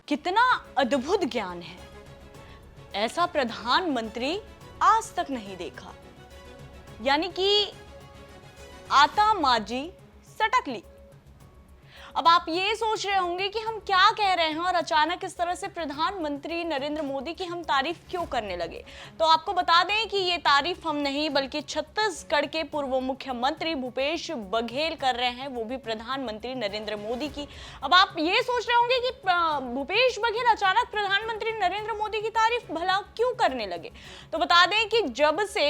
कितना अद्भुत ज्ञान है, ऐसा प्रधानमंत्री आज तक नहीं देखा। यानी कि आता माजी सटकली। अब आप ये सोच रहे होंगे कि हम क्या कह रहे हैं और अचानक इस तरह से प्रधानमंत्री नरेंद्र मोदी की हम तारीफ क्यों करने लगे। तो आपको बता दें कि ये तारीफ हम नहीं बल्कि छत्तीसगढ़ के पूर्व मुख्यमंत्री भूपेश बघेल कर रहे हैं, वो भी प्रधानमंत्री नरेंद्र मोदी की। अब आप ये सोच रहे होंगे कि भूपेश बघेल अचानक प्रधानमंत्री नरेंद्र मोदी की तारीफ भला क्यों करने लगे। तो बता दें कि जब से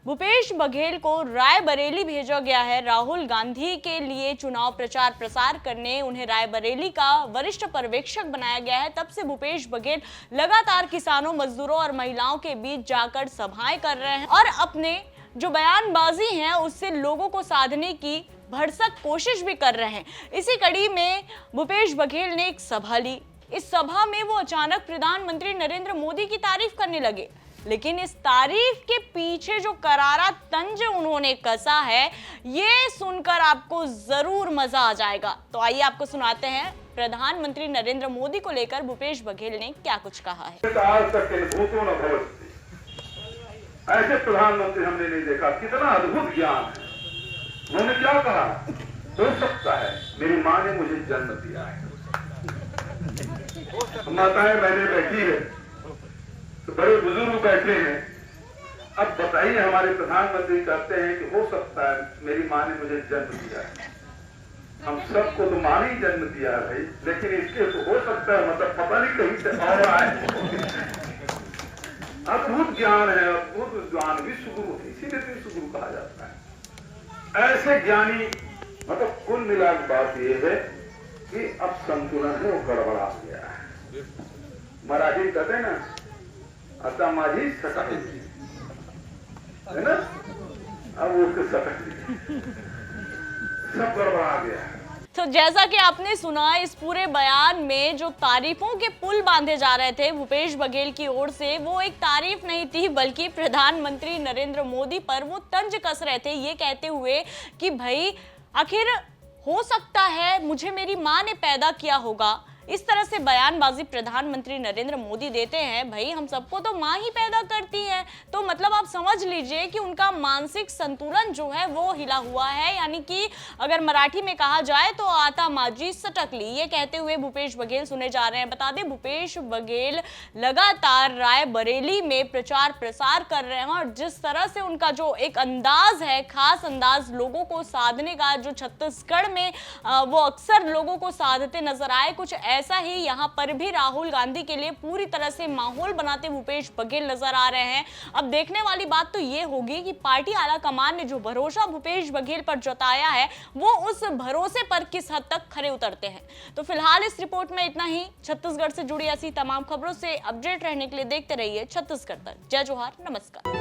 भूपेश बघेल को रायबरेली भेजा गया है राहुल गांधी के लिए चुनाव प्रचार प्रसार करने, उन्हें रायबरेली का वरिष्ठ पर्यवेक्षक बनाया गया है, तब से भूपेश बघेल लगातार किसानों, मजदूरों और महिलाओं के बीच जाकर सभाएं कर रहे हैं और अपने जो बयानबाजी है उससे लोगों को साधने की भरसक कोशिश भी कर रहे हैं। इसी कड़ी में भूपेश बघेल ने एक सभा ली। इस सभा में वो अचानक प्रधानमंत्री नरेंद्र मोदी की तारीफ करने लगे, लेकिन इस तारीफ के पीछे जो करारा तंज उन्होंने कसा है ये सुनकर आपको जरूर मजा आ जाएगा। तो आइए आपको सुनाते हैं प्रधानमंत्री नरेंद्र मोदी को लेकर भूपेश बघेल ने क्या कुछ कहा है। आज तक ऐसे प्रधानमंत्री हमने नहीं देखा, कितना अद्भुत ज्ञान है। उन्होंने क्या कहा, हो सकता है मेरी माँ ने मुझे जन्म दिया है। माताएं बहनें बैठी है, तो बड़े बुजुर्ग बैठे हैं। अब बताइए, हमारे प्रधानमंत्री कहते हैं कि हो सकता है मेरी माँ ने मुझे जन्म दिया है। हम सबको तो माँ ने ही जन्म दिया है भाई, लेकिन इसके तो हो सकता है मतलब पता नहीं कहीं से और आए। अद्भुत ज्ञान है, अद्भुत ज्ञान विश्वगुरु, इसीलिए तो विश्वगुरु कहा जाता है। ऐसे ज्ञानी मतलब कुल मिला के बात यह है कि अब संतुलन है वो गड़बड़ा गया है। मराठी कहते हैं ना, आता माझी सटकली, है ना, अब उसके सटकली, सब गड़बड़ा गया है। तो जैसा कि आपने सुना, इस पूरे बयान में जो तारीफों के पुल बांधे जा रहे थे भूपेश बघेल की ओर से, वो एक तारीफ नहीं थी बल्कि प्रधानमंत्री नरेंद्र मोदी पर वो तंज कस रहे थे, ये कहते हुए कि भाई आखिर हो सकता है मुझे मेरी माँ ने पैदा किया होगा। इस तरह से बयानबाजी प्रधानमंत्री नरेंद्र मोदी देते हैं। भाई हम सबको तो माँ ही पैदा करती है, तो मतलब आप समझ लीजिए कि उनका मानसिक संतुलन जो है वो हिला हुआ है। यानी कि अगर मराठी में कहा जाए तो आता माजी सटकली, ये कहते हुए भूपेश बघेल सुने जा रहे हैं। बता दें भूपेश बघेल लगातार रायबरेली में प्रचार प्रसार कर रहे हैं और जिस तरह से उनका जो एक अंदाज है, खास अंदाज लोगों को साधने का, जो छत्तीसगढ़ में वो अक्सर लोगों को साधते नजर आए, कुछ ऐसा ही यहाँ पर भी राहुल गांधी के लिए पूरी तरह से माहौल बनाते भूपेश बघेल नजर आ रहे हैं। अब देखने वाली बात तो ये होगी कि पार्टी आला कमान ने जो भरोसा भूपेश बघेल पर जताया है वो उस भरोसे पर किस हद तक खरे उतरते हैं। तो फिलहाल इस रिपोर्ट में इतना ही। छत्तीसगढ़ से जुड़ी ऐसी तमाम खबरों से अपडेट रहने के लिए देखते रहिए छत्तीसगढ़ तक। जय जोहार, नमस्कार।